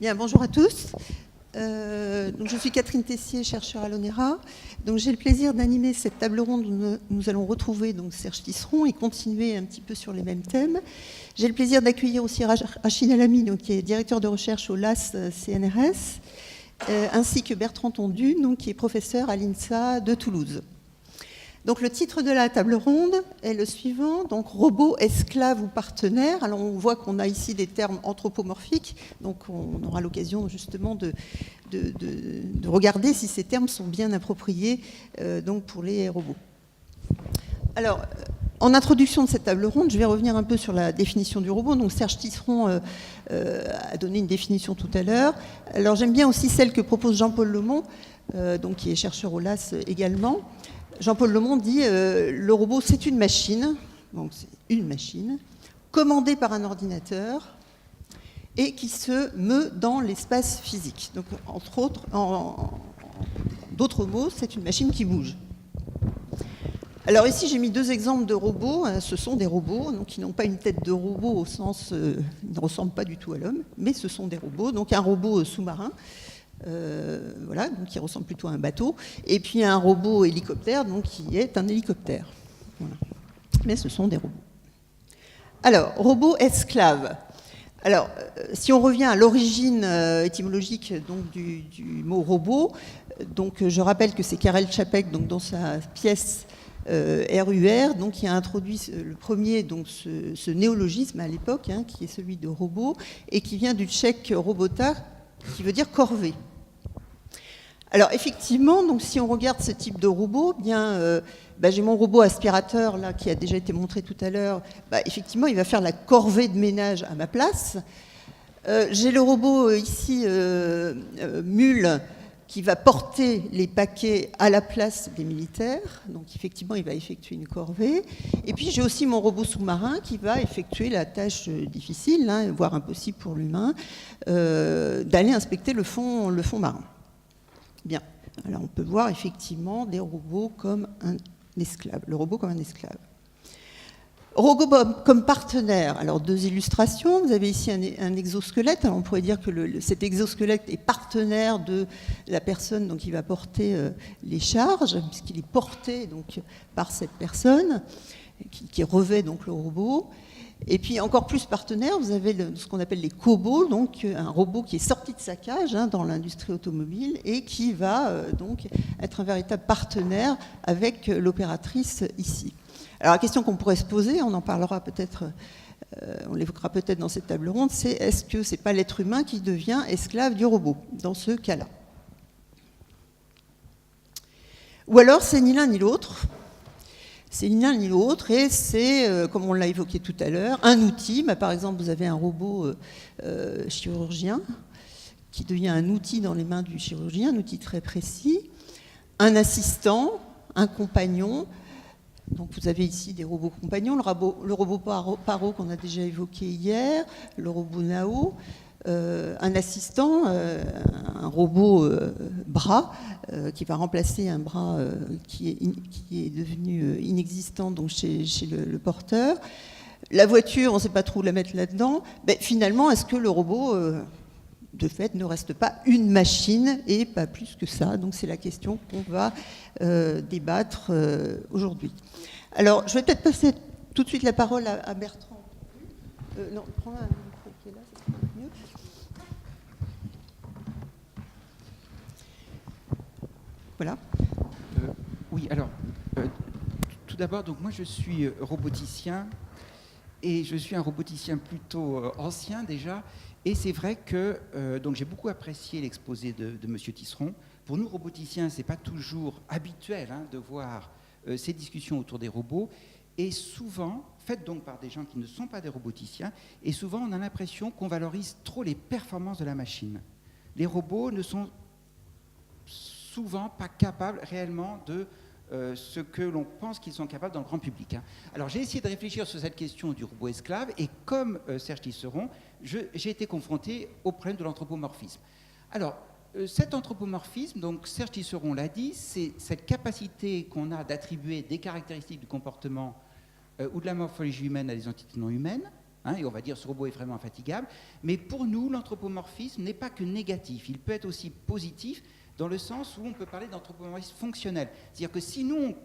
Bien, bonjour à tous. Donc je suis Catherine Tessier, chercheure à l'ONERA. Donc j'ai le plaisir d'animer cette table ronde où nous allons retrouver donc Serge Tisseron et continuer un petit peu sur les mêmes thèmes. J'ai le plaisir d'accueillir aussi Rachid Alami, donc, qui est directeur de recherche au LAS CNRS, ainsi que Bertrand Tondu, donc, qui est professeur à l'INSA de Toulouse. Donc le titre de la table ronde est le suivant, donc robot, esclave ou partenaire. Alors on voit qu'on a ici des termes anthropomorphiques, donc on aura l'occasion justement de regarder si ces termes sont bien appropriés donc pour les robots. Alors, en introduction de cette table ronde, je vais revenir un peu sur la définition du robot. Donc Serge Tisseron a donné une définition tout à l'heure. Alors j'aime bien aussi celle que propose Jean-Paul Lemont, donc, qui est chercheur au LAS également. Jean-Paul Lemont dit le robot, c'est une machine, donc c'est une machine, commandée par un ordinateur et qui se meut dans l'espace physique. Donc, entre autres, d'autres mots, c'est une machine qui bouge. Alors ici, j'ai mis deux exemples de robots. Ce sont des robots donc, qui n'ont pas une tête de robot au sens... ils ne ressemblent pas du tout à l'homme, mais ce sont des robots. Donc un robot sous-marin, voilà, donc qui ressemble plutôt à un bateau, et puis un robot hélicoptère, donc qui est un hélicoptère. Voilà. Mais ce sont des robots. Alors, robot esclave. Alors, si on revient à l'origine étymologique donc, du mot robot, donc, je rappelle que c'est Karel Čapek, donc, dans sa pièce RUR, donc, qui a introduit le premier donc, ce néologisme à l'époque, hein, qui est celui de robot, et qui vient du tchèque robota, qui veut dire corvée. Alors effectivement, donc, si on regarde ce type de robot, bien, j'ai mon robot aspirateur là, qui a déjà été montré tout à l'heure. Effectivement, il va faire la corvée de ménage à ma place. J'ai le robot ici, mule, qui va porter les paquets à la place des militaires. Donc effectivement, il va effectuer une corvée. Et puis j'ai aussi mon robot sous-marin qui va effectuer la tâche difficile, hein, voire impossible pour l'humain, d'aller inspecter le fond marin. Bien, alors on peut voir effectivement des robots comme un esclave, le robot comme un esclave. Robot comme partenaire, alors deux illustrations, vous avez ici un exosquelette, alors on pourrait dire que cet exosquelette est partenaire de la personne donc, qui va porter les charges, puisqu'il est porté donc, par cette personne qui revêt donc, le robot. Et puis encore plus partenaire, vous avez ce qu'on appelle les cobots, donc un robot qui est sorti de sa cage hein, dans l'industrie automobile et qui va donc être un véritable partenaire avec l'opératrice ici. Alors la question qu'on pourrait se poser, on en parlera peut-être, on l'évoquera peut-être dans cette table ronde, c'est est-ce que c'est pas l'être humain qui devient esclave du robot dans ce cas-là? Ou alors c'est ni l'un ni l'autre. C'est ni l'un ni l'autre et c'est, comme on l'a évoqué tout à l'heure, un outil. Par exemple, vous avez un robot chirurgien qui devient un outil dans les mains du chirurgien, un outil très précis, un assistant, un compagnon. Donc vous avez ici des robots compagnons, le robot Paro qu'on a déjà évoqué hier, le robot Nao. Un assistant, un robot bras qui va remplacer un bras qui est devenu inexistant donc chez le porteur. La voiture, on ne sait pas trop où la mettre là-dedans. Mais finalement, est-ce que le robot, de fait, ne reste pas une machine et pas plus que ça? Donc c'est la question qu'on va débattre aujourd'hui. Alors, je vais peut-être passer tout de suite la parole à Bertrand. Non, prends un micro qui est là, ça sera mieux. Voilà. Oui, alors, tout d'abord, donc moi je suis roboticien et je suis un roboticien plutôt ancien déjà. Et c'est vrai que donc j'ai beaucoup apprécié l'exposé de M. Tisseron. Pour nous roboticiens, ce n'est pas toujours habituel hein, de voir ces discussions autour des robots. Et souvent, faites donc par des gens qui ne sont pas des roboticiens, et souvent on a l'impression qu'on valorise trop les performances de la machine. Les robots ne sont souvent pas capables réellement de ce que l'on pense qu'ils sont capables dans le grand public. Hein. Alors j'ai essayé de réfléchir sur cette question du robot esclave et comme Serge Tisseron, j'ai été confronté au problème de l'anthropomorphisme. Alors cet anthropomorphisme, donc Serge Tisseron l'a dit, c'est cette capacité qu'on a d'attribuer des caractéristiques du comportement ou de la morphologie humaine à des entités non humaines. hein, et on va dire ce robot est vraiment infatigable. Mais pour nous, l'anthropomorphisme n'est pas que négatif, il peut être aussi positif dans le sens où on peut parler d'anthropomorphisme fonctionnel. C'est-à-dire que si nous,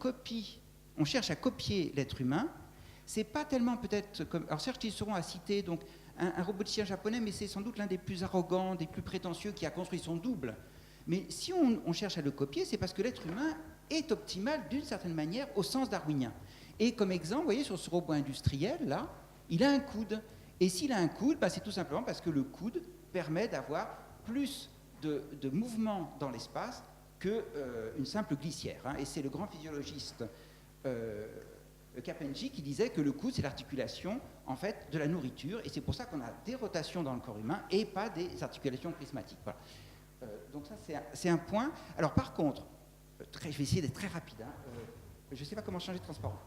on cherche à copier l'être humain, c'est pas tellement peut-être comme... Alors Serge Tisseron a cité donc, un roboticien japonais, mais c'est sans doute l'un des plus arrogants, des plus prétentieux qui a construit son double. Mais si on cherche à le copier, c'est parce que l'être humain est optimal d'une certaine manière au sens darwinien. Et comme exemple, vous voyez, sur ce robot industriel, là, il a un coude. Et s'il a un coude, bah, c'est tout simplement parce que le coude permet d'avoir plus de mouvement dans l'espace qu'une simple glissière. Hein. Et c'est le grand physiologiste Capenghi qui disait que le coude, c'est l'articulation en fait, de la nourriture. Et c'est pour ça qu'on a des rotations dans le corps humain et pas des articulations prismatiques. Voilà. Donc ça, c'est un point. Alors par contre, je vais essayer d'être très rapide. Hein. Je ne sais pas comment changer de transparent.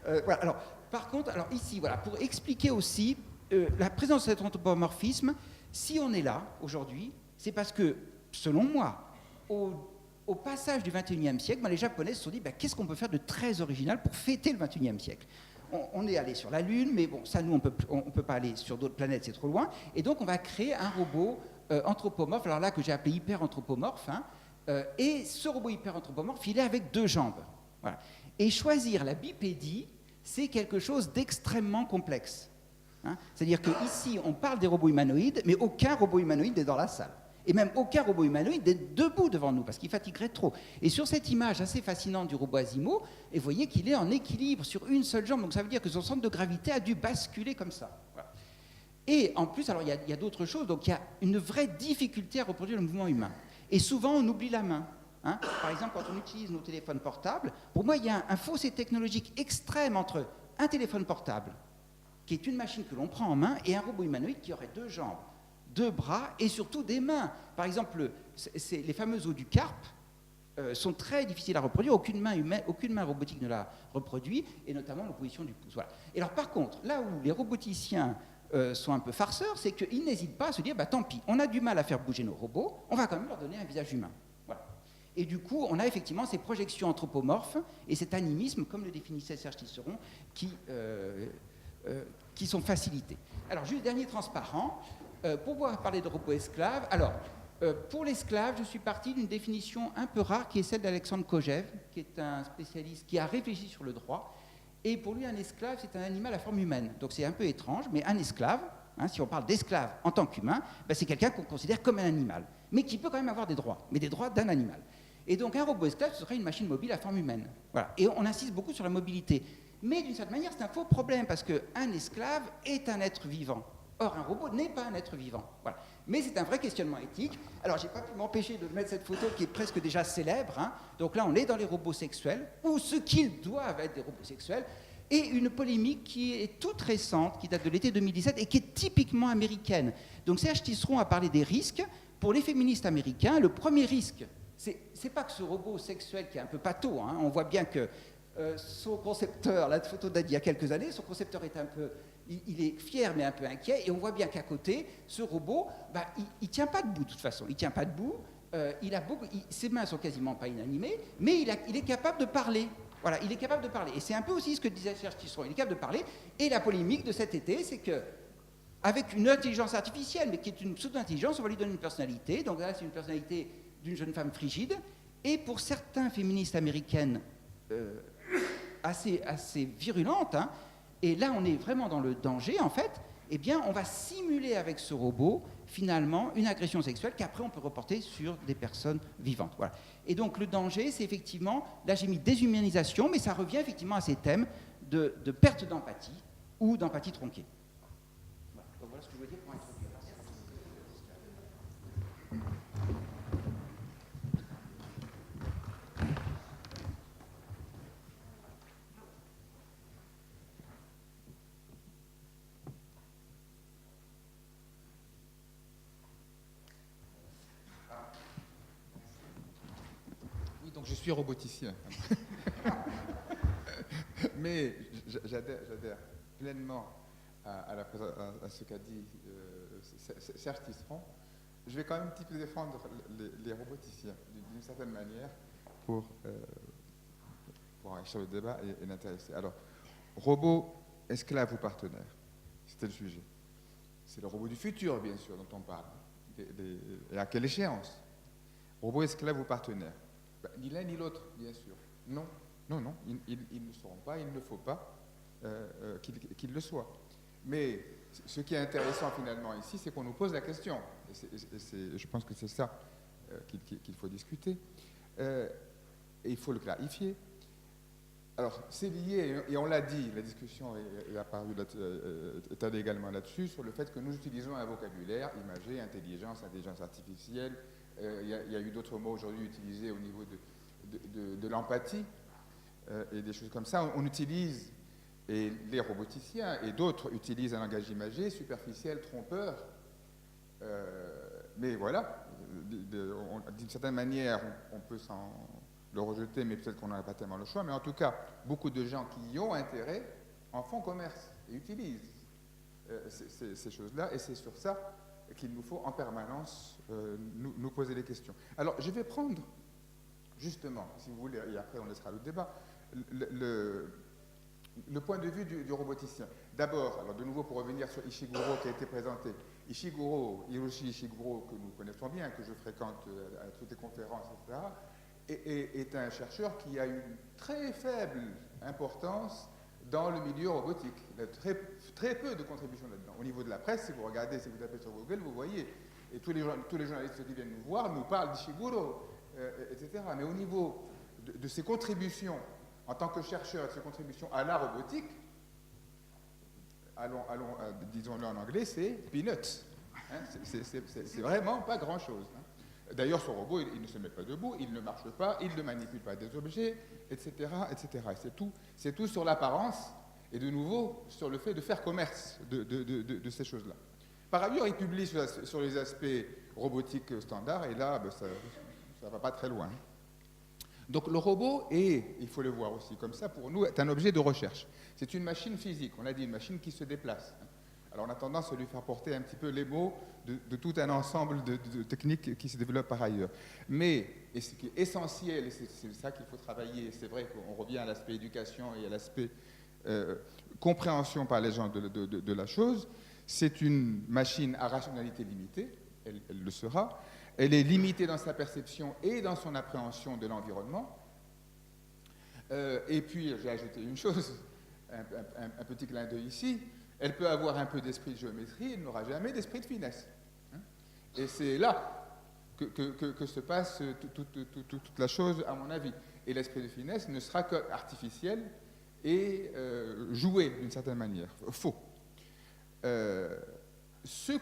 Voilà, alors, par contre, alors ici, voilà, pour expliquer aussi la présence de cet anthropomorphisme, si on est là aujourd'hui, c'est parce que, selon moi, au passage du XXIe siècle, les Japonais se sont dit qu'est-ce qu'on peut faire de très original pour fêter le XXIe siècle. On est allé sur la Lune, mais bon, ça, nous, on peut pas aller sur d'autres planètes, c'est trop loin. Et donc, on va créer un robot anthropomorphe, alors là, que j'ai appelé hyper-anthropomorphe, hein, et ce robot hyper-anthropomorphe, il est avec 2 jambes. Voilà. Et choisir la bipédie, c'est quelque chose d'extrêmement complexe. Hein. C'est-à-dire qu'ici, on parle des robots humanoïdes, mais aucun robot humanoïde n'est dans la salle. Et même aucun robot humanoïde n'est debout devant nous, parce qu'il fatiguerait trop. Et sur cette image assez fascinante du robot Asimov, vous voyez qu'il est en équilibre sur une seule jambe, donc ça veut dire que son centre de gravité a dû basculer comme ça. Voilà. Et en plus, alors il y a d'autres choses, donc il y a une vraie difficulté à reproduire le mouvement humain. Et souvent, on oublie la main. Hein. Par exemple, quand on utilise nos téléphones portables, pour moi, il y a un fossé technologique extrême entre un téléphone portable, qui est une machine que l'on prend en main, et un robot humanoïde qui aurait 2 jambes, 2 bras et surtout des mains. Par exemple, les fameux os du carpe sont très difficiles à reproduire. Aucune main robotique ne la reproduit, et notamment l'opposition du pouce. Voilà. Et alors, par contre, là où les roboticiens sont un peu farceurs, c'est qu'ils n'hésitent pas à se dire tant pis, on a du mal à faire bouger nos robots, on va quand même leur donner un visage humain. Voilà. Et du coup, on a effectivement ces projections anthropomorphes et cet animisme, comme le définissait Serge Tisseron, qui sont facilités. Alors, juste dernier transparent, pour pouvoir parler de robots esclaves, alors, pour l'esclave, je suis parti d'une définition un peu rare qui est celle d'Alexandre Kojève, qui est un spécialiste qui a réfléchi sur le droit. Et pour lui, un esclave, c'est un animal à forme humaine. Donc c'est un peu étrange, mais un esclave, hein, si on parle d'esclave en tant qu'humain, c'est quelqu'un qu'on considère comme un animal, mais qui peut quand même avoir des droits, mais des droits d'un animal. Et donc un robot esclave, ce serait une machine mobile à forme humaine. Voilà. Et on insiste beaucoup sur la mobilité. Mais d'une certaine manière, c'est un faux problème, parce qu'un esclave est un être vivant. Or, un robot n'est pas un être vivant. Voilà. Mais c'est un vrai questionnement éthique. Alors, je n'ai pas pu m'empêcher de mettre cette photo qui est presque déjà célèbre. Hein. Donc là, on est dans les robots sexuels, ou ce qu'ils doivent être des robots sexuels, et une polémique qui est toute récente, qui date de l'été 2017, et qui est typiquement américaine. Donc Serge Tisseron a parlé des risques. Pour les féministes américains, le premier risque, c'est pas que ce robot sexuel qui est un peu pâteau, hein, on voit bien que son concepteur, la photo date d'il y a quelques années, son concepteur est un peu... Il est fier mais un peu inquiet, et on voit bien qu'à côté, ce robot, il tient pas debout de toute façon, il tient pas debout, ses mains sont quasiment pas inanimées, mais il est capable de parler. Voilà, il est capable de parler. Et c'est un peu aussi ce que disait Serge Tisseron, il est capable de parler, et la polémique de cet été, c'est que avec une intelligence artificielle, mais qui est une pseudo-intelligence, on va lui donner une personnalité, donc là c'est une personnalité d'une jeune femme frigide, et pour certains féministes américaines assez virulentes, hein, et là, on est vraiment dans le danger, en fait, eh bien, on va simuler avec ce robot, finalement, une agression sexuelle qu'après, on peut reporter sur des personnes vivantes. Voilà. Et donc, le danger, c'est effectivement, là, j'ai mis déshumanisation, mais ça revient effectivement à ces thèmes de perte d'empathie ou d'empathie tronquée. Voilà. Donc, voilà ce que je veux dire pour introduire. Donc je suis roboticien. Mais j'adhère pleinement à ce qu'a dit Serge Tisseron. Je vais quand même un petit peu défendre les roboticiens d'une certaine manière pour enrichir le débat et l'intéresser. Alors, robot esclave ou partenaire? C'était le sujet. C'est le robot du futur, bien sûr, dont on parle. Et à quelle échéance? Robot esclave ou partenaire? Ni l'un ni l'autre, bien sûr. Non, ils ne seront pas, il ne faut pas qu'ils le soient. Mais ce qui est intéressant finalement ici, c'est qu'on nous pose la question. Je pense que c'est ça qu'il faut discuter. Et il faut le clarifier. Alors, c'est lié, et on l'a dit, la discussion est apparue est allée également là-dessus, sur le fait que nous utilisons un vocabulaire imagé, intelligence artificielle. Il y a eu d'autres mots aujourd'hui utilisés au niveau de l'empathie et des choses comme ça. On utilise, et les roboticiens et d'autres utilisent un langage imagé, superficiel, trompeur. Mais voilà, d'une certaine manière, on peut le rejeter, mais peut-être qu'on n'en a pas tellement le choix. Mais en tout cas, beaucoup de gens qui y ont intérêt en font commerce et utilisent ces choses-là. Et c'est sur ça qu'il nous faut en permanence nous poser des questions. Alors, je vais prendre, justement, si vous voulez, et après on laissera le débat, le point de vue du roboticien. D'abord, alors de nouveau pour revenir sur Ishiguro qui a été présenté. Hiroshi Ishiguro, que nous connaissons bien, que je fréquente à toutes les conférences, etc., est un chercheur qui a une très faible importance dans le milieu robotique. Il a très peu de contributions là-dedans. Au niveau de la presse, si vous regardez, si vous tapez sur Google, vous voyez, et tous les journalistes qui viennent nous voir nous parlent d'Ishiguro, etc. Mais au niveau de ses contributions en tant que chercheur, de ses contributions à la robotique, disons-le en anglais, c'est peanuts. Hein, c'est vraiment pas grand-chose. Hein. D'ailleurs, son robot, il ne se met pas debout, il ne marche pas, il ne manipule pas des objets, etc., etc. C'est tout sur l'apparence et de nouveau sur le fait de faire commerce de ces choses-là. Par ailleurs, il publie sur les aspects robotiques standards et là, ça ne va pas très loin. Donc le robot est, il faut le voir aussi comme ça, pour nous, est un objet de recherche. C'est une machine physique, on a dit une machine qui se déplace. Alors on a tendance à lui faire porter un petit peu les mots de tout un ensemble de techniques qui se développent par ailleurs. Mais, et ce qui est essentiel, et c'est ça qu'il faut travailler, c'est vrai qu'on revient à l'aspect éducation et à l'aspect compréhension par les gens de la chose, c'est une machine à rationalité limitée, elle le sera, elle est limitée dans sa perception et dans son appréhension de l'environnement. Et puis, j'ai ajouté une chose, un petit clin d'œil ici, elle peut avoir un peu d'esprit de géométrie, elle n'aura jamais d'esprit de finesse. Et c'est là que se passe toute la chose, à mon avis. Et l'esprit de finesse ne sera qu'artificiel et joué d'une certaine manière, faux. Ce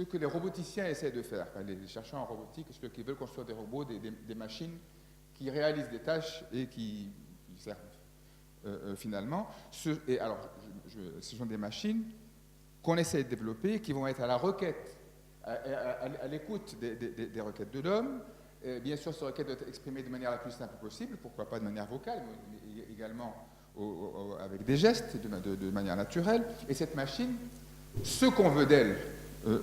que les roboticiens essaient de faire, enfin, les chercheurs en robotique, ceux qui veulent construire des robots, des machines qui réalisent des tâches et qui servent finalement. Alors, ce sont des machines qu'on essaie de développer, qui vont être à la requête, à l'écoute des requêtes de l'homme. Bien sûr, ces requêtes doivent être exprimées de manière la plus simple possible, pourquoi pas de manière vocale, mais également avec des gestes, de manière naturelle. Et cette machine, ce qu'on veut d'elle,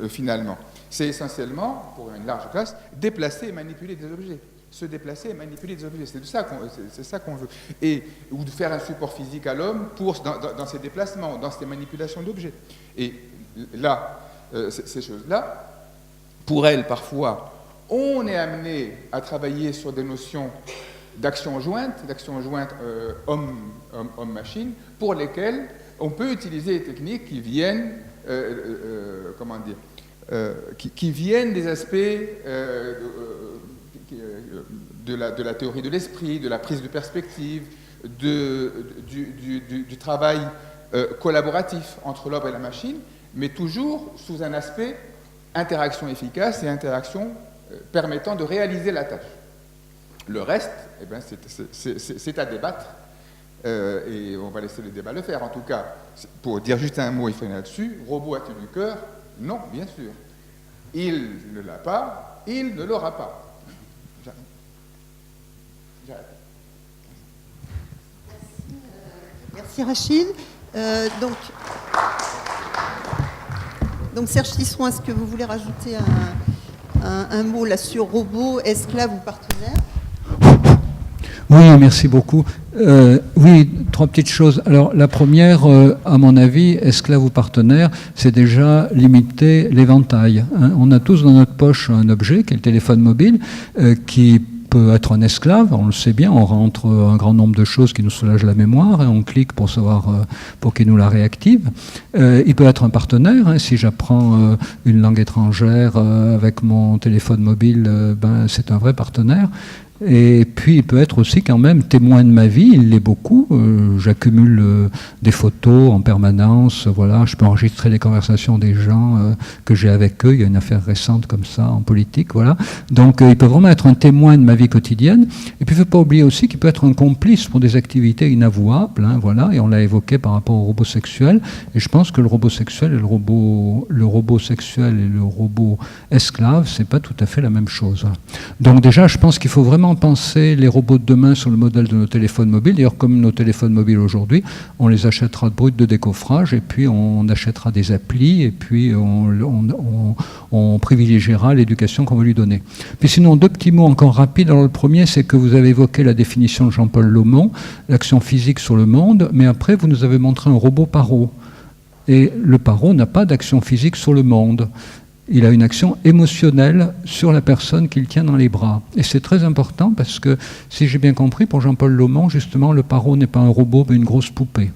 finalement, c'est essentiellement, pour une large classe, déplacer et manipuler des objets. Se déplacer et manipuler des objets, c'est ça qu'on veut. Ou de faire un support physique à l'homme dans ses déplacements, dans ses manipulations d'objets. Et là, ces choses-là, pour elles, parfois, on est amené à travailler sur des notions d'action jointe homme-machine, pour lesquelles on peut utiliser des techniques qui viennent, qui viennent des aspects de la théorie de l'esprit, de la prise de perspective, du travail collaboratif entre l'homme et la machine, mais toujours sous un aspect interaction efficace et interaction permettant de réaliser la tâche. Le reste, eh ben, c'est à débattre, et on va laisser le débat le faire. En tout cas, pour dire juste un mot, il faut y aller là-dessus. Robot a-t-il du cœur? Non, bien sûr. Il ne l'a pas, il ne l'aura pas. J'arrête. Merci Rachid. Donc Serge Tisseron, est-ce que vous voulez rajouter un mot là sur robot, esclave ou partenaire? Oui, merci beaucoup. Oui, 3 petites choses. Alors, la première, à mon avis, esclave ou partenaire, c'est déjà limiter l'éventail. Hein. On a tous dans notre poche un objet, qui est le téléphone mobile, qui peut être un esclave, on le sait bien, on rentre un grand nombre de choses qui nous soulagent la mémoire, hein, on clique pour savoir, pour qu'il nous la réactive. Il peut être un partenaire, hein, si j'apprends une langue étrangère avec mon téléphone mobile, ben, c'est un vrai partenaire. Et puis il peut être aussi quand même témoin de ma vie, il l'est beaucoup, j'accumule des photos en permanence, voilà, je peux enregistrer les conversations des gens que j'ai avec eux, il y a une affaire récente comme ça en politique, voilà. Donc il peut vraiment être un témoin de ma vie quotidienne, et puis il ne faut pas oublier aussi qu'il peut être un complice pour des activités inavouables, hein, voilà, et on l'a évoqué par rapport au robot sexuel, et je pense que le robot sexuel et le robot sexuel et le robot esclave, c'est pas tout à fait la même chose. Voilà. Donc déjà, je pense qu'il faut vraiment penser les robots de demain sur le modèle de nos téléphones mobiles. D'ailleurs, comme nos téléphones mobiles aujourd'hui, on les achètera de brut de décoffrage, et puis on achètera des applis, et puis on privilégiera l'éducation qu'on veut lui donner. Puis sinon, 2 petits mots encore rapides. Alors, le premier, c'est que vous avez évoqué la définition de Jean-Paul Laumon, l'action physique sur le monde, mais après, vous nous avez montré un robot paro. Et le paro n'a pas d'action physique sur le monde. Il a une action émotionnelle sur la personne qu'il tient dans les bras. Et c'est très important parce que, si j'ai bien compris, pour Jean-Paul Laumon, justement, le paro n'est pas un robot, mais une grosse poupée.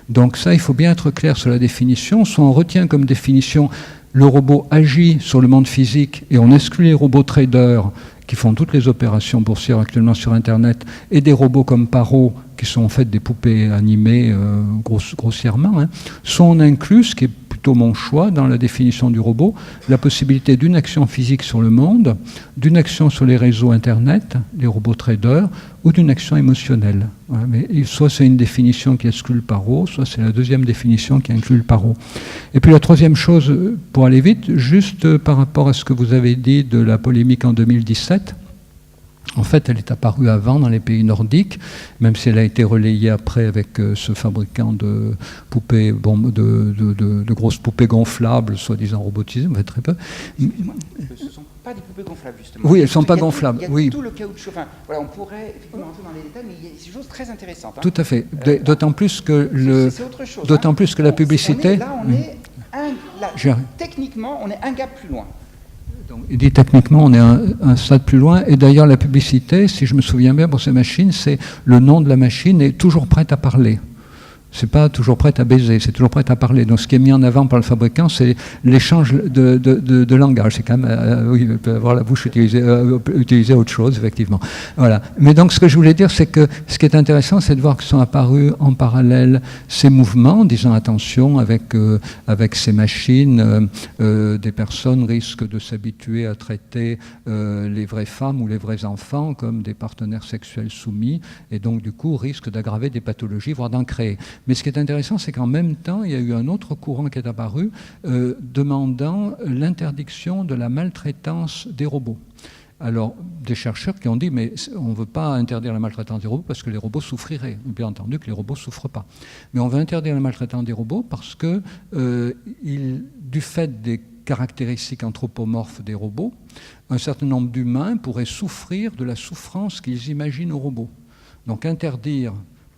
Donc ça, il faut bien être clair sur la définition. Soit on retient comme définition le robot agit sur le monde physique et on exclut les robots traders qui font toutes les opérations boursières actuellement sur Internet, et des robots comme Paro, qui sont en fait des poupées animées grossièrement, hein. Soit on inclut, ce qui est plutôt mon choix dans la définition du robot, la possibilité d'une action physique sur le monde, d'une action sur les réseaux Internet, les robots traders, ou d'une action émotionnelle. Voilà, mais soit c'est une définition qui exclut le paro, soit c'est la deuxième définition qui inclut le paro. Et puis la troisième chose, pour aller vite, juste par rapport à ce que vous avez dit de la polémique en 2017, en fait, elle est apparue avant dans les pays nordiques, même si elle a été relayée après avec ce fabricant de poupées, de grosses poupées gonflables, soi-disant robotisées, mais très peu. Ce ne sont pas des poupées gonflables, justement. Oui, elles ne sont pas gonflables. Il y a oui. tout le caoutchouc. Enfin, voilà, on pourrait effectivement rentrer dans les détails, mais il y a des choses très intéressantes. Hein. Tout à fait. D'autant plus que d'autant plus que la publicité. Techniquement, on est un gap plus loin. Donc, il dit techniquement, on est un stade plus loin. Et d'ailleurs, la publicité, si je me souviens bien pour ces machines, c'est le nom de la machine est toujours prête à parler. C'est pas toujours prête à baiser, c'est toujours prête à parler. Donc ce qui est mis en avant par le fabricant, c'est l'échange de langage. C'est quand même, oui, il peut avoir la bouche utiliser autre chose, effectivement. Voilà. Mais donc ce que je voulais dire, c'est que ce qui est intéressant, c'est de voir que sont apparus en parallèle ces mouvements, en disant attention, avec ces machines, des personnes risquent de s'habituer à traiter les vraies femmes ou les vrais enfants comme des partenaires sexuels soumis, et donc du coup risquent d'aggraver des pathologies, voire d'en créer. Mais ce qui est intéressant, c'est qu'en même temps, il y a eu un autre courant qui est apparu demandant l'interdiction de la maltraitance des robots. Alors, des chercheurs qui ont dit, mais on ne veut pas interdire la maltraitance des robots parce que les robots souffriraient. Bien entendu que les robots ne souffrent pas. Mais on veut interdire la maltraitance des robots parce que, du fait des caractéristiques anthropomorphes des robots, un certain nombre d'humains pourraient souffrir de la souffrance qu'ils imaginent aux robots. Donc,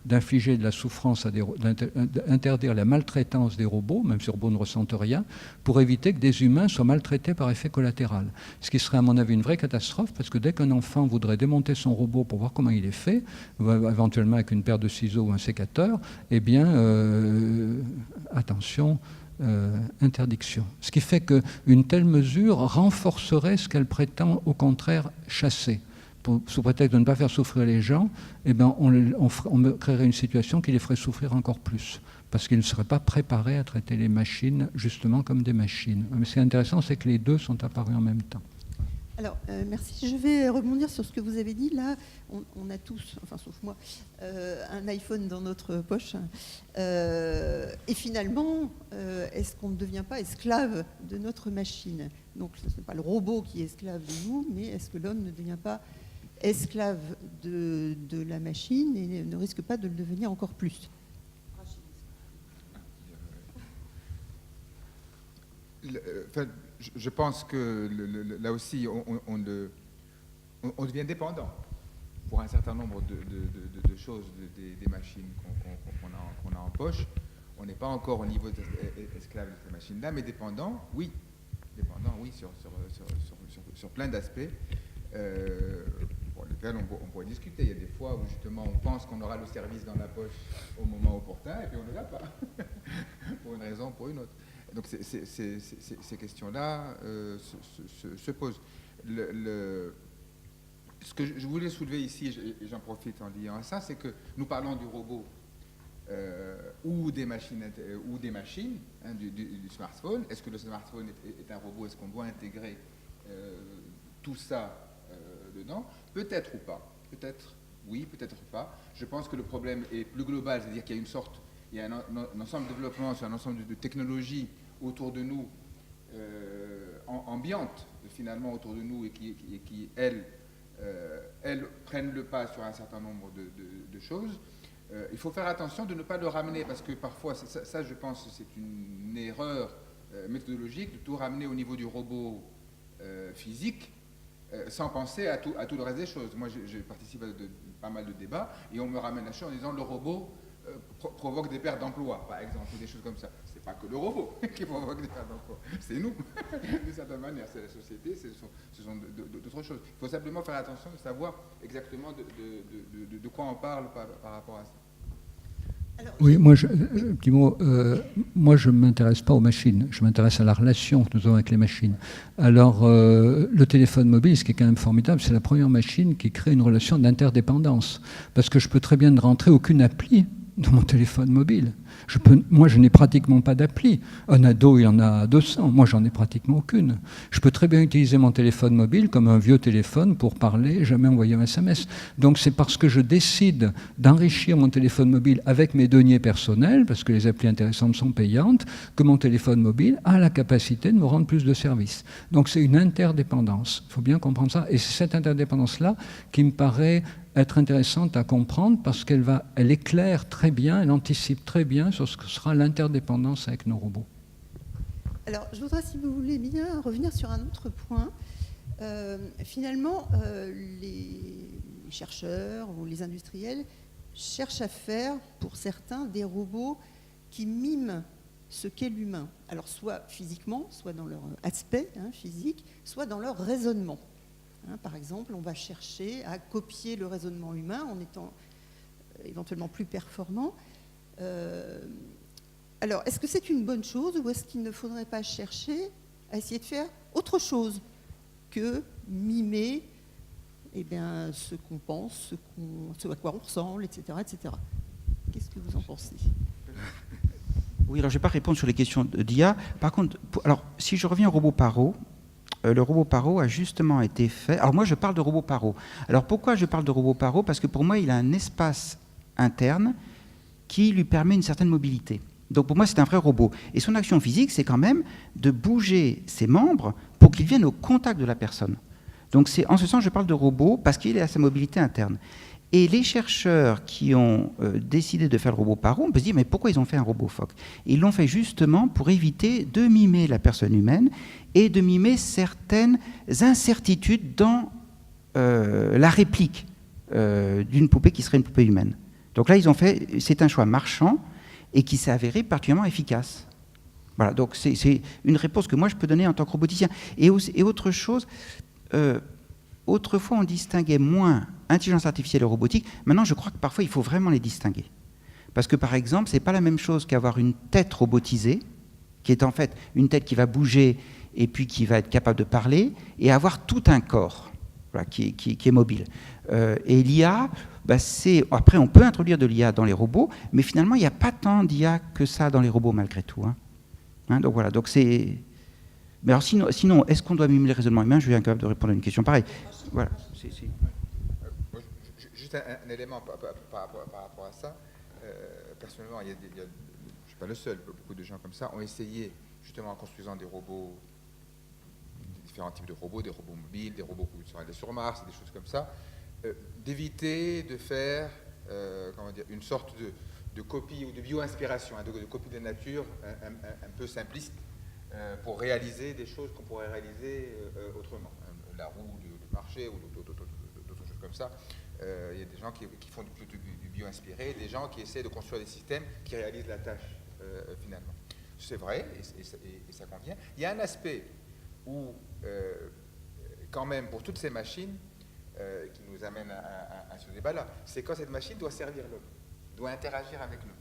d'infliger de la souffrance, interdire la maltraitance des robots, même si les robots ne ressentent rien, pour éviter que des humains soient maltraités par effet collatéral. Ce qui serait à mon avis une vraie catastrophe, parce que dès qu'un enfant voudrait démonter son robot pour voir comment il est fait, éventuellement avec une paire de ciseaux ou un sécateur, eh bien, attention, interdiction. Ce qui fait qu'une telle mesure renforcerait ce qu'elle prétend au contraire chasser. Sous prétexte de ne pas faire souffrir les gens, eh ben on créerait une situation qui les ferait souffrir encore plus, parce qu'ils ne seraient pas préparés à traiter les machines justement comme des machines. Mais ce qui est intéressant, c'est que les deux sont apparus en même temps. Alors, merci. Je vais rebondir sur ce que vous avez dit. Là, on a tous, enfin sauf moi, un iPhone dans notre poche. Et finalement, est-ce qu'on ne devient pas esclave de notre machine? Donc, ce n'est pas le robot qui est esclave de nous, mais est-ce que l'homme ne devient pas esclave de la machine et ne risque pas de le devenir encore plus? Je pense que là aussi, on devient dépendant. pour un certain nombre de choses, des machines qu'on a en poche. On n'est pas encore au niveau esclave de ces machines-là, mais dépendant, oui, sur plein d'aspects. Pour lesquels on pourrait discuter. Il y a des fois où justement on pense qu'on aura le service dans la poche au moment opportun et puis on ne l'a pas, pour une raison ou pour une autre. Donc ces questions-là se posent. Ce que je voulais soulever ici, et j'en profite en liant à ça, c'est que nous parlons du robot ou des machines, hein, du smartphone. Est-ce que le smartphone est un robot? Est-ce qu'on doit intégrer tout ça dedans? Peut-être ou pas. Peut-être oui, peut-être pas. Je pense que le problème est plus global, c'est-à-dire qu'il y a un ensemble de développements, un ensemble de technologies autour de nous, ambiantes finalement autour de nous, et qui elles prennent le pas sur un certain nombre de choses. Il faut faire attention de ne pas le ramener, parce que parfois, ça je pense que c'est une erreur méthodologique de tout ramener au niveau du robot physique, sans penser à tout le reste des choses. Moi, je participe à pas mal de débats, et on me ramène la chose en disant le robot provoque des pertes d'emploi, par exemple, ou des choses comme ça. C'est pas que le robot qui provoque des pertes d'emploi, c'est nous, d'une certaine manière, c'est la société, ce sont d'autres choses. Il faut simplement faire attention de savoir exactement de quoi on parle par rapport à ça. Alors, oui, un petit mot. Moi, je ne m'intéresse pas aux machines. Je m'intéresse à la relation que nous avons avec les machines. Alors, le téléphone mobile, ce qui est quand même formidable, c'est la première machine qui crée une relation d'interdépendance. Parce que je peux très bien ne rentrer aucune appli dans mon téléphone mobile. Moi, je n'ai pratiquement pas d'appli. Un ado, il y en a 200. Moi, j'en ai pratiquement aucune. Je peux très bien utiliser mon téléphone mobile comme un vieux téléphone pour parler, jamais envoyer un SMS. Donc, c'est parce que je décide d'enrichir mon téléphone mobile avec mes deniers personnels, parce que les applis intéressantes sont payantes, que mon téléphone mobile a la capacité de me rendre plus de services. Donc, c'est une interdépendance. Il faut bien comprendre ça. Et c'est cette interdépendance-là qui me paraît être intéressante à comprendre, parce elle éclaire très bien, elle anticipe très bien sur ce que sera l'interdépendance avec nos robots. Alors, je voudrais, si vous voulez bien, revenir sur un autre point. Finalement, les chercheurs ou les industriels cherchent à faire, pour certains, des robots qui miment ce qu'est l'humain. Alors, soit physiquement, soit dans leur aspect physique, soit dans leur raisonnement. Par exemple, on va chercher à copier le raisonnement humain en étant éventuellement plus performant. Alors, est-ce que c'est une bonne chose, ou est-ce qu'il ne faudrait pas chercher à essayer de faire autre chose que mimer ce qu'on pense, ce à quoi on ressemble, etc. etc. Qu'est-ce que vous en pensez ? Oui, alors je ne vais pas répondre sur les questions d'IA. Par contre, alors, si je reviens au robot Paro, le robot Paro a justement été fait... Alors moi, je parle de robot Paro. Alors pourquoi je parle de robot Paro ? Parce que pour moi, il a un espace interne qui lui permet une certaine mobilité. Donc pour moi, c'est un vrai robot. Et son action physique, c'est quand même de bouger ses membres pour qu'ils viennent au contact de la personne. Donc en ce sens, je parle de robot parce qu'il a sa mobilité interne. Et les chercheurs qui ont décidé de faire le robot Paro, on peut se dire, mais pourquoi ils ont fait un robot phoque ? Ils l'ont fait justement pour éviter de mimer la personne humaine et de mimer certaines incertitudes dans la réplique d'une poupée qui serait une poupée humaine. Donc là, c'est un choix marchand et qui s'est avéré particulièrement efficace. Voilà, donc c'est une réponse que moi je peux donner en tant que roboticien. Et autre chose, autrefois on distinguait moins intelligence artificielle et robotique. Maintenant, je crois que parfois il faut vraiment les distinguer. Parce que par exemple, c'est pas la même chose qu'avoir une tête robotisée, qui est en fait une tête qui va bouger et puis qui va être capable de parler, et avoir tout un corps qui est mobile. Et l'IA, après on peut introduire de l'IA dans les robots, mais finalement il n'y a pas tant d'IA que ça dans les robots malgré tout. Donc voilà, donc c'est... Mais alors sinon, est-ce qu'on doit mimer les raisonnements humains ? Je suis incapable de répondre à une question pareille. Voilà. Juste un élément par rapport à ça. Personnellement, je ne suis pas le seul, beaucoup de gens comme ça ont essayé, justement en construisant des robots, différents types de robots, des robots mobiles, des robots qui sont allés sur Mars, des choses comme ça, d'éviter de faire une sorte de copie ou de bio-inspiration, de copie de la nature un peu simpliste, pour réaliser des choses qu'on pourrait réaliser autrement. La roue de marché ou d'autres choses comme ça. il y a des gens qui font du bio-inspiré, des gens qui essaient de construire des systèmes qui réalisent la tâche finalement. C'est vrai, et ça convient. Il y a un aspect où, quand même, pour toutes ces machines, qui nous amène à ce débat-là, c'est quand cette machine doit servir l'homme, doit interagir avec nous.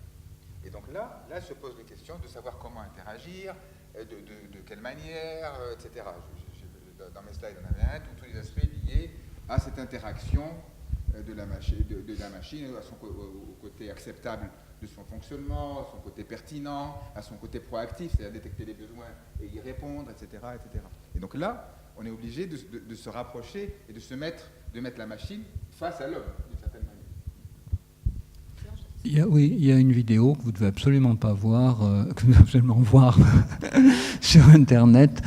Et donc là se pose la question de savoir comment interagir, de quelle manière, etc. Dans mes slides, on avait tous les aspects liés à cette interaction de la machine, au côté acceptable de son fonctionnement, à son côté pertinent, à son côté proactif, c'est-à-dire détecter les besoins et y répondre, etc., etc. Et donc là, on est obligé de se rapprocher et de mettre la machine face à l'homme, d'une certaine manière. Il y a une vidéo que vous ne devez absolument pas voir, que vous devez absolument voir sur Internet,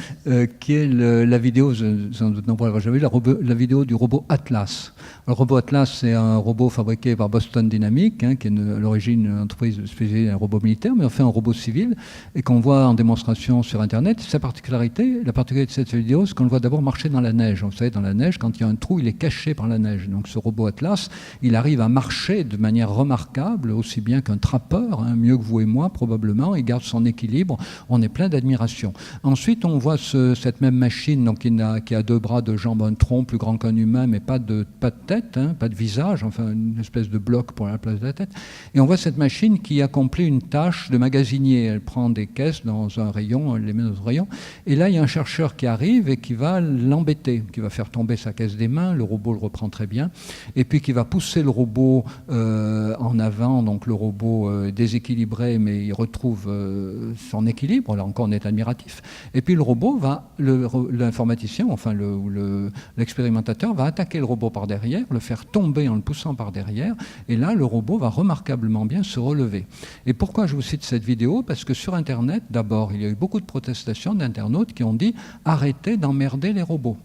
qui est la vidéo, sans doute nombreux l'avoir jamais vu, la vidéo du robot Atlas. Le robot Atlas, c'est un robot fabriqué par Boston Dynamics, qui est à l'origine une entreprise spécialisée dans un robot militaire, mais enfin un robot civil, et qu'on voit en démonstration sur Internet. La particularité de cette vidéo, c'est qu'on le voit d'abord marcher dans la neige. Vous savez, dans la neige, quand il y a un trou, il est caché par la neige. Donc ce robot Atlas, il arrive à marcher de manière remarquable, aussi bien qu'un trappeur, mieux que vous et moi probablement, il garde son équilibre, on est plein d'admiration. Ensuite, on voit cette même machine donc, qui a 2 bras, 2 jambes, un tronc plus grand qu'un humain, mais pas de tête, pas de visage, enfin une espèce de bloc pour la place de la tête. Et on voit cette machine qui accomplit une tâche de magasinier. Elle prend des caisses dans un rayon, elle les met dans un rayon, et là il y a un chercheur qui arrive et qui va l'embêter, qui va faire tomber sa caisse des mains, le robot le reprend très bien, et puis qui va pousser le robot en avant, donc le robot est déséquilibré, mais il retrouve son équilibre. Là encore, on est admiratif. Et puis le robot l'informaticien, enfin l'expérimentateur, va attaquer le robot par derrière, le faire tomber en le poussant par derrière. Et là, le robot va remarquablement bien se relever. Et pourquoi je vous cite cette vidéo? Parce que sur Internet, d'abord, il y a eu beaucoup de protestations d'internautes qui ont dit « arrêtez d'emmerder les robots ».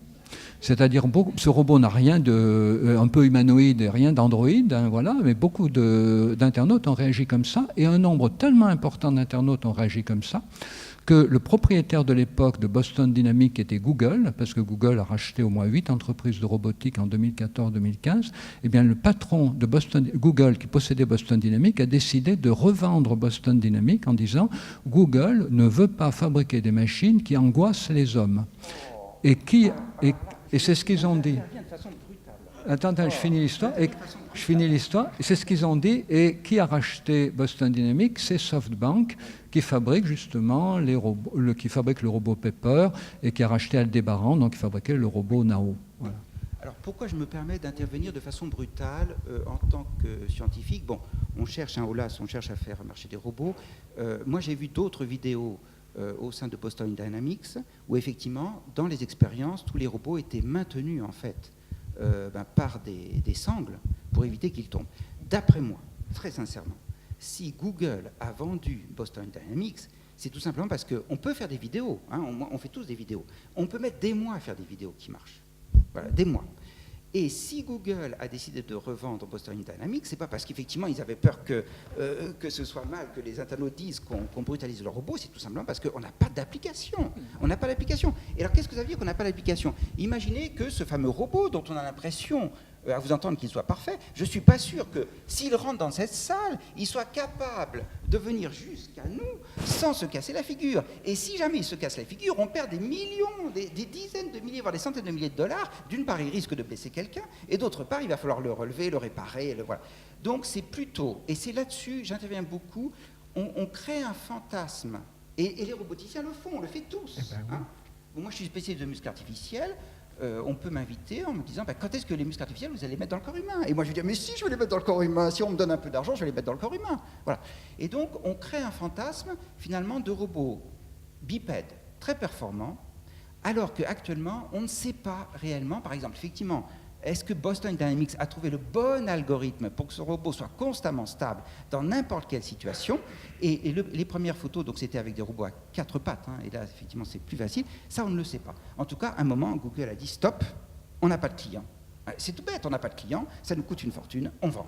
C'est-à-dire, ce robot n'a rien un peu humanoïde et rien d'androïde, voilà, mais beaucoup d'internautes ont réagi comme ça, et un nombre tellement important d'internautes ont réagi comme ça, que le propriétaire de l'époque de Boston Dynamics, qui était Google, parce que Google a racheté au moins 8 entreprises de robotique en 2014-2015, eh bien le patron de Google, qui possédait Boston Dynamics, a décidé de revendre Boston Dynamics en disant « Google ne veut pas fabriquer des machines qui angoissent les hommes ». Et c'est ce qu'ils ont dit. Attends, je finis l'histoire. Et c'est ce qu'ils ont dit. Et qui a racheté Boston Dynamics? C'est SoftBank, qui fabrique justement les robots, qui fabrique le robot Pepper, et qui a racheté Aldebaran, donc qui fabriquait le robot Nao. Voilà. Alors pourquoi je me permets d'intervenir de façon brutale en tant que scientifique? Bon, on cherche un OLAS, on cherche à faire marcher des robots. Moi, j'ai vu d'autres vidéos au sein de Boston Dynamics, où effectivement, dans les expériences, tous les robots étaient maintenus en fait par des sangles pour éviter qu'ils tombent. D'après moi, très sincèrement, si Google a vendu Boston Dynamics, c'est tout simplement parce qu'on peut faire des vidéos, on fait tous des vidéos, on peut mettre des mois à faire des vidéos qui marchent, voilà, des mois. Et si Google a décidé de revendre Boston Dynamics, c'est pas parce qu'effectivement ils avaient peur que ce soit mal, que les internautes disent qu'on brutalise leurs robots, c'est tout simplement parce qu'on n'a pas d'application. On n'a pas d'application. Et alors qu'est-ce que ça veut dire qu'on n'a pas d'application? Imaginez que ce fameux robot dont on a l'impression, à vous entendre, qu'il soit parfait, je ne suis pas sûr que s'il rentre dans cette salle, il soit capable de venir jusqu'à nous sans se casser la figure. Et si jamais il se casse la figure, on perd des millions, des dizaines de milliers, voire des centaines de milliers de dollars. D'une part, il risque de blesser quelqu'un, et d'autre part, il va falloir le relever, le réparer, voilà. Donc c'est plutôt, et c'est là-dessus, j'interviens beaucoup, on crée un fantasme. Et les roboticiens le font, on le fait tous. Bon, moi, je suis spécialiste de muscles artificiels. On peut m'inviter en me disant quand est-ce que les muscles artificiels vous allez les mettre dans le corps humain? Et moi je vais dire mais si, je vais les mettre dans le corps humain, si on me donne un peu d'argent je vais les mettre dans le corps humain, voilà. Et donc on crée un fantasme finalement de robots bipèdes très performants, alors qu'actuellement on ne sait pas réellement. Par exemple, effectivement, est-ce que Boston Dynamics a trouvé le bon algorithme pour que ce robot soit constamment stable dans n'importe quelle situation? Et les premières photos, donc c'était avec des robots à 4 pattes, et là effectivement c'est plus facile, ça on ne le sait pas. En tout cas, à un moment, Google a dit stop, on n'a pas de client. C'est tout bête, on n'a pas de client, ça nous coûte une fortune, on vend.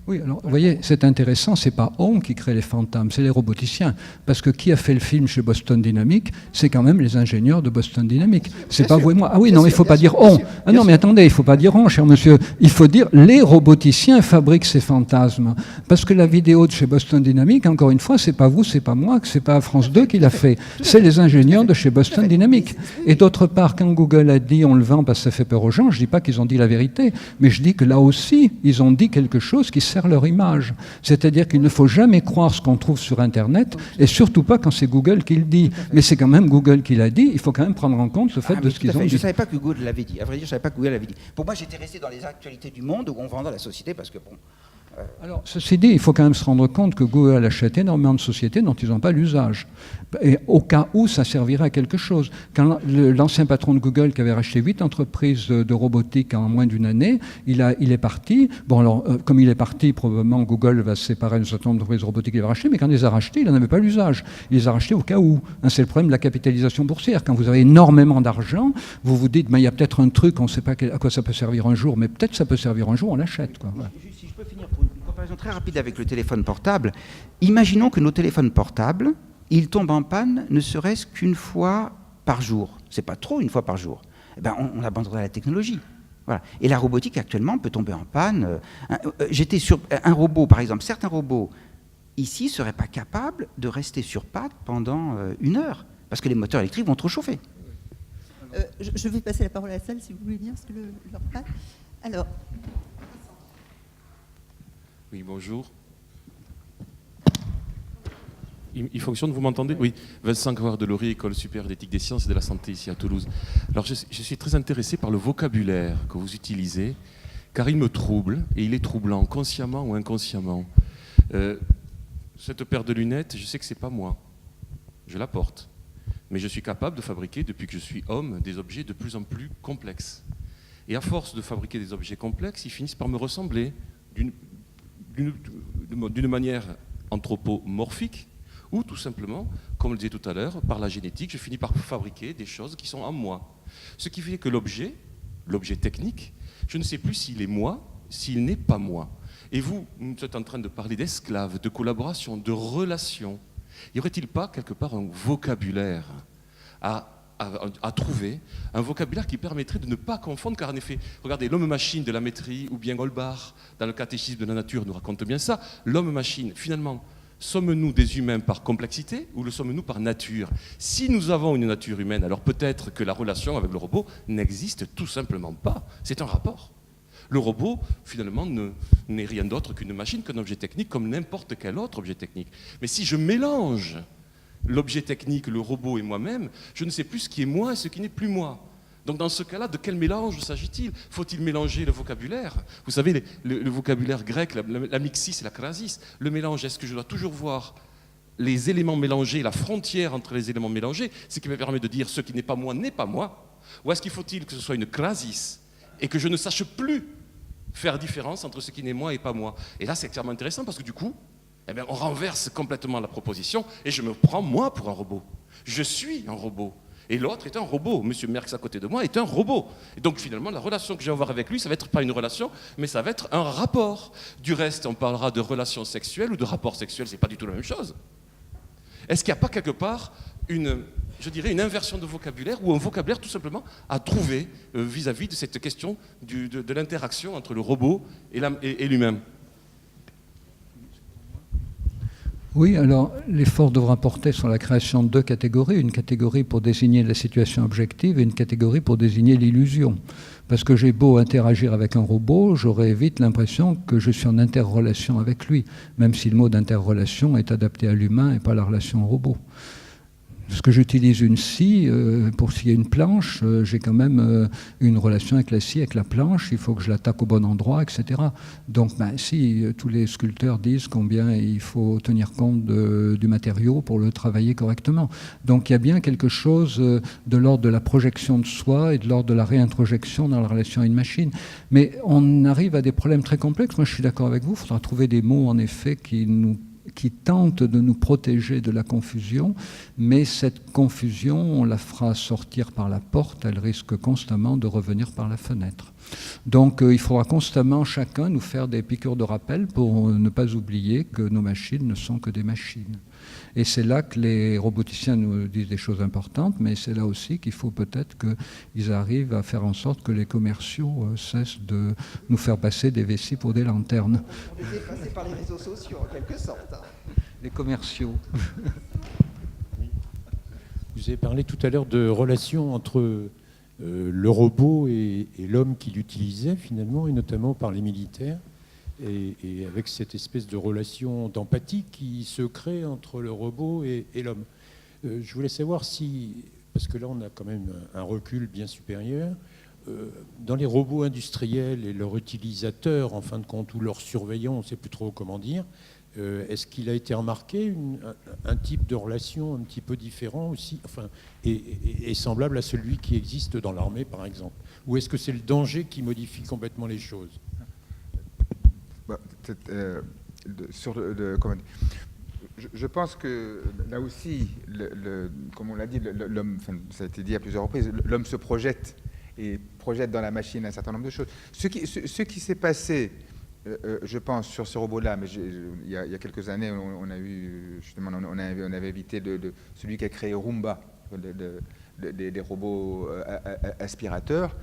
Oui, alors vous voyez, c'est intéressant, c'est pas on qui crée les fantômes, c'est les roboticiens. Parce que qui a fait le film chez Boston Dynamics, c'est quand même les ingénieurs de Boston Dynamics. C'est pas vous et moi. Ah oui, non, mais il ne faut pas dire on. Ah non, mais attendez, il ne faut pas dire on, cher monsieur. Il faut dire les roboticiens fabriquent ces fantasmes. Parce que la vidéo de chez Boston Dynamics, encore une fois, c'est pas vous, c'est pas moi, c'est pas France 2 qui l'a fait. C'est les ingénieurs de chez Boston Dynamics. Et d'autre part, quand Google a dit on le vend parce que ça fait peur aux gens, je dis pas qu'ils ont dit la vérité, mais je dis que là aussi, ils ont dit quelque chose qui sert leur image. C'est-à-dire qu'il ne faut jamais croire ce qu'on trouve sur Internet, et surtout pas quand c'est Google qui le dit. Mais c'est quand même Google qui l'a dit, il faut quand même prendre en compte le fait de ce qu'ils ont dit. Je ne savais pas que Google l'avait dit. À vrai dire, je ne savais pas que Google l'avait dit. Pour moi, j'étais resté dans les actualités du monde où on vendait la société parce que, bon... Alors, ceci dit, il faut quand même se rendre compte que Google achète énormément de sociétés dont ils n'ont pas l'usage. Et au cas où ça servirait à quelque chose. Quand l'ancien patron de Google, qui avait racheté 8 entreprises de robotique en moins d'une année, il est parti. Bon, alors, comme il est parti, probablement Google va se séparer d'un certain nombre d'entreprises robotiques qu'il avait rachetées, mais quand il les a rachetées, il n'en avait pas l'usage. Il les a rachetées au cas où. C'est le problème de la capitalisation boursière. Quand vous avez énormément d'argent, vous vous dites, il y a peut-être un truc, on ne sait pas à quoi ça peut servir un jour, mais peut-être ça peut servir un jour, on l'achète. Voilà. Si je peux finir pour une comparaison très rapide avec le téléphone portable, imaginons que nos téléphones portables, ils tombent en panne ne serait-ce qu'une fois par jour. C'est pas trop, une fois par jour. Eh ben, on abandonnerait la technologie. Voilà. Et la robotique, actuellement, peut tomber en panne. J'étais sur un robot, par exemple, certains robots, ici, ne seraient pas capables de rester sur pattes pendant 1 heure, parce que les moteurs électriques vont trop chauffer. Je vais passer la parole à la salle, si vous voulez bien, parce que leur place. Alors... Oui, bonjour. Il fonctionne, vous m'entendez? Oui. Vincent Gavard-Delory, École supérieure d'éthique des sciences et de la santé ici à Toulouse. Alors je suis très intéressé par le vocabulaire que vous utilisez, car il me trouble, et il est troublant, consciemment ou inconsciemment. Cette paire de lunettes, je sais que ce n'est pas moi. Je la porte. Mais je suis capable de fabriquer, depuis que je suis homme, des objets de plus en plus complexes. Et à force de fabriquer des objets complexes, ils finissent par me ressembler d'une manière anthropomorphique, ou tout simplement, comme on le disait tout à l'heure, par la génétique, je finis par fabriquer des choses qui sont en moi. Ce qui fait que l'objet technique, je ne sais plus s'il est moi, s'il n'est pas moi. Et vous êtes en train de parler d'esclaves, de collaboration, de relations. Y aurait-il pas quelque part un vocabulaire à trouver, un vocabulaire qui permettrait de ne pas confondre, car en effet, regardez, l'homme-machine de la Métrie, ou bien Goldbach, dans le catéchisme de la nature, nous raconte bien ça. L'homme-machine, finalement, sommes-nous des humains par complexité ou le sommes-nous par nature? Si nous avons une nature humaine, alors peut-être que la relation avec le robot n'existe tout simplement pas. C'est un rapport. Le robot, finalement, n'est rien d'autre qu'une machine, qu'un objet technique, comme n'importe quel autre objet technique. Mais si je mélange l'objet technique, le robot et moi-même, je ne sais plus ce qui est moi et ce qui n'est plus moi. Donc dans ce cas-là, de quel mélange s'agit-il? Faut-il mélanger le vocabulaire? Vous savez, le vocabulaire grec, la mixis et la krasis, le mélange, est-ce que je dois toujours voir les éléments mélangés, la frontière entre les éléments mélangés, ce qui me permet de dire ce qui n'est pas moi n'est pas moi? Ou est-ce qu'il faut-il que ce soit une krasis et que je ne sache plus faire différence entre ce qui n'est moi et pas moi? Et là, c'est extrêmement intéressant parce que du coup, eh bien, on renverse complètement la proposition et je me prends moi pour un robot. Je suis un robot. Et l'autre est un robot. Monsieur Merckx à côté de moi est un robot. Et donc finalement, la relation que je vais avoir avec lui, ça va être pas une relation, mais ça va être un rapport. Du reste, on parlera de relations sexuelles ou de rapports sexuels, c'est pas du tout la même chose. Est-ce qu'il n'y a pas quelque part une inversion de vocabulaire ou un vocabulaire tout simplement à trouver vis-à-vis de cette question de l'interaction entre le robot et l'humain? Oui, alors l'effort devra porter sur la création de 2 catégories, une catégorie pour désigner la situation objective et une catégorie pour désigner l'illusion. Parce que j'ai beau interagir avec un robot, j'aurai vite l'impression que je suis en interrelation avec lui, même si le mot d'interrelation est adapté à l'humain et pas à la relation au robot. Parce que j'utilise une scie, pour scier une planche, j'ai quand même une relation avec la scie, avec la planche, il faut que je l'attaque au bon endroit, etc. Donc si tous les sculpteurs disent combien il faut tenir compte du matériau pour le travailler correctement. Donc il y a bien quelque chose de l'ordre de la projection de soi et de l'ordre de la réintrojection dans la relation à une machine. Mais on arrive à des problèmes très complexes. Moi je suis d'accord avec vous, il faudra trouver des mots en effet qui nous qui tente de nous protéger de la confusion, mais cette confusion, on la fera sortir par la porte, elle risque constamment de revenir par la fenêtre. Donc il faudra constamment chacun nous faire des piqûres de rappel pour ne pas oublier que nos machines ne sont que des machines. Et c'est là que les roboticiens nous disent des choses importantes, mais c'est là aussi qu'il faut peut-être qu'ils arrivent à faire en sorte que les commerciaux cessent de nous faire passer des vessies pour des lanternes. On était passé par les réseaux sociaux, en quelque sorte. Les commerciaux. Vous avez parlé tout à l'heure de relations entre le robot et l'homme qui l'utilisait finalement, et notamment par les militaires. Et avec cette espèce de relation d'empathie qui se crée entre le robot et l'homme. Je voulais savoir si, parce que là on a quand même un recul bien supérieur, dans les robots industriels et leurs utilisateurs, en fin de compte, ou leurs surveillants, on ne sait plus trop comment dire, est-ce qu'il a été remarqué un type de relation un petit peu différent aussi, enfin, et semblable à celui qui existe dans l'armée par exemple? Ou est-ce que c'est le danger qui modifie complètement les choses? Je pense que là aussi, comme on l'a dit, l'homme, enfin, ça a été dit à plusieurs reprises, l'homme se projette et projette dans la machine un certain nombre de choses. Ce qui s'est passé, je pense, sur ce robot-là, mais il y a quelques années, on a eu justement, on avait invité celui qui a créé Roomba, des robots aspirateurs.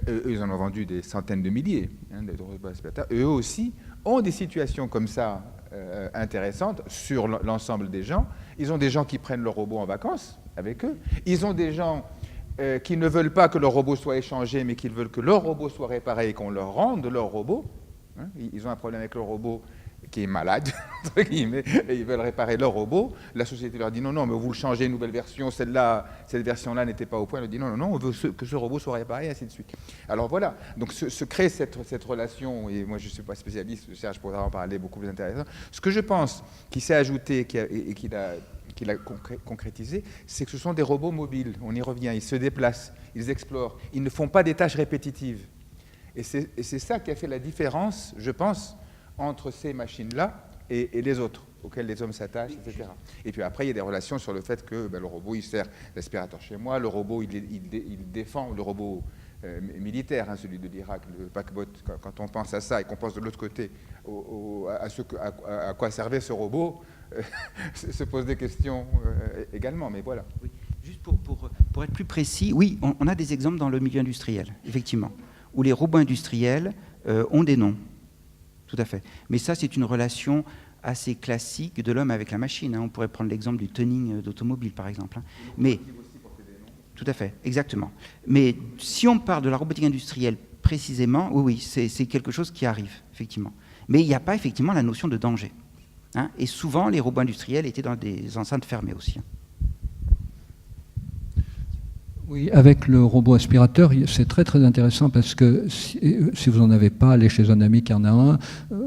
Eux, ils en ont vendu des centaines de milliers, des robots aspirateurs. Eux aussi ont des situations comme ça intéressantes sur l'ensemble des gens. Ils ont des gens qui prennent leur robot en vacances avec eux. Ils ont des gens qui ne veulent pas que leur robot soit échangé, mais qui veulent que leur robot soit réparé et qu'on leur rende leur robot. Ils ont un problème avec leur robot qui est malade, entre guillemets, et ils veulent réparer leur robot. La société leur dit non, mais vous le changez, une nouvelle version, cette version-là n'était pas au point. Elle dit non, on veut que ce robot soit réparé, et ainsi de suite. Alors voilà, donc se crée cette relation, et moi je ne suis pas spécialiste, Serge pourra en parler, beaucoup plus intéressant. Ce que je pense qui s'est ajouté et qu'il a concrétisé, c'est que ce sont des robots mobiles. On y revient, ils se déplacent, ils explorent, ils ne font pas des tâches répétitives. Et c'est ça qui a fait la différence, je pense, entre ces machines-là et les autres, auxquelles les hommes s'attachent, etc. Et puis après, il y a des relations sur le fait que le robot, il sert d'aspirateur chez moi, le robot, il défend, le robot militaire, celui de l'Irak, le paquebot, quand on pense à ça et qu'on pense de l'autre côté à quoi servait ce robot, se pose des questions également, mais voilà. Oui. Juste pour être plus précis, oui, on a des exemples dans le milieu industriel, effectivement, où les robots industriels ont des noms. Tout à fait. Mais ça, c'est une relation assez classique de l'homme avec la machine. On pourrait prendre l'exemple du tuning d'automobile, par exemple. Mais tout à fait, exactement. Mais si on parle de la robotique industrielle précisément, oui, c'est quelque chose qui arrive, effectivement. Mais il n'y a pas effectivement la notion de danger. Et souvent, les robots industriels étaient dans des enceintes fermées aussi. Oui, avec le robot aspirateur, c'est très très intéressant parce que si vous n'en avez pas, allez chez un ami qui en a un,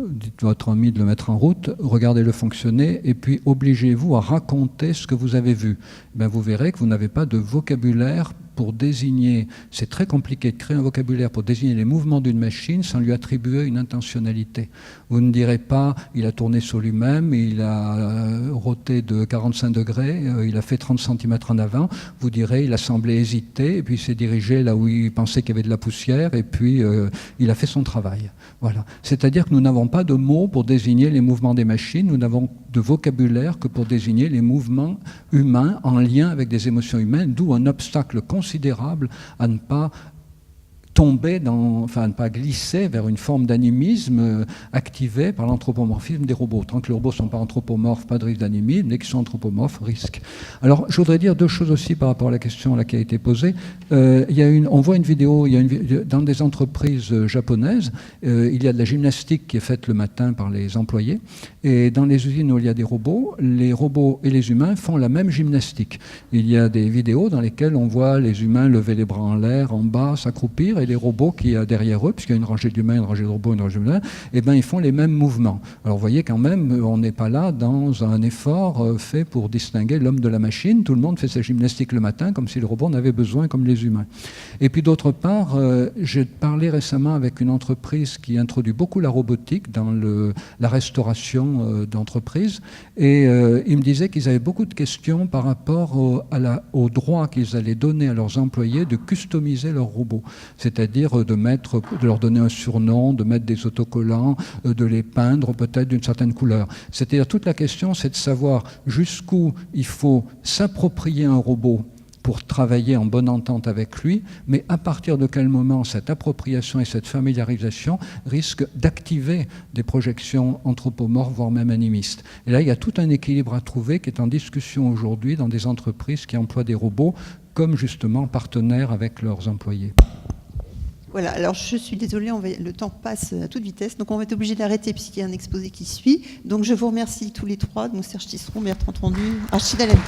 dites à votre ami de le mettre en route, regardez-le fonctionner et puis obligez-vous à raconter ce que vous avez vu. Vous verrez que vous n'avez pas de vocabulaire pour désigner, c'est très compliqué de créer un vocabulaire pour désigner les mouvements d'une machine sans lui attribuer une intentionnalité. Vous ne direz pas, il a tourné sur lui-même, il a roté de 45 degrés, il a fait 30 cm en avant. Vous direz, il a semblé hésiter, et puis il s'est dirigé là où il pensait qu'il y avait de la poussière, et puis il a fait son travail. Voilà. C'est-à-dire que nous n'avons pas de mots pour désigner les mouvements des machines, nous n'avons de vocabulaire que pour désigner les mouvements humains en lien avec des émotions humaines, d'où un obstacle considérable à ne pas tomber à ne pas glisser vers une forme d'animisme activée par l'anthropomorphisme des robots. Tant que les robots ne sont pas anthropomorphes, pas de risque d'animisme, dès qu'ils sont anthropomorphes, risque. Alors, je voudrais dire deux choses aussi par rapport à la question là, qui a été posée. On voit une vidéo, dans des entreprises japonaises, il y a de la gymnastique qui est faite le matin par les employés, et dans les usines où il y a des robots, les robots et les humains font la même gymnastique. Il y a des vidéos dans lesquelles on voit les humains lever les bras en l'air, en bas, s'accroupir, et les robots qu'il y a derrière eux, puisqu'il y a une rangée d'humains, une rangée de robots, une rangée d'humains, eh ben, ils font les mêmes mouvements. Alors vous voyez quand même, on n'est pas là dans un effort fait pour distinguer l'homme de la machine. Tout le monde fait sa gymnastique le matin, comme si le robot en avait besoin, comme les humains. Et puis d'autre part, j'ai parlé récemment avec une entreprise qui introduit beaucoup la robotique dans la restauration d'entreprises, et ils me disaient qu'ils avaient beaucoup de questions par rapport au droit qu'ils allaient donner à leurs employés de customiser leurs robots, c'est-à-dire de leur donner un surnom, de mettre des autocollants, de les peindre peut-être d'une certaine couleur. C'est-à-dire toute la question, c'est de savoir jusqu'où il faut s'approprier un robot pour travailler en bonne entente avec lui, mais à partir de quel moment cette appropriation et cette familiarisation risquent d'activer des projections anthropomorphes, voire même animistes. Et là, il y a tout un équilibre à trouver qui est en discussion aujourd'hui dans des entreprises qui emploient des robots comme justement partenaires avec leurs employés. Voilà, alors je suis désolée, le temps passe à toute vitesse, donc on va être obligé d'arrêter puisqu'il y a un exposé qui suit. Donc je vous remercie tous les trois, donc Serge Tisseron, Bertrand Trendu, Archid Alami.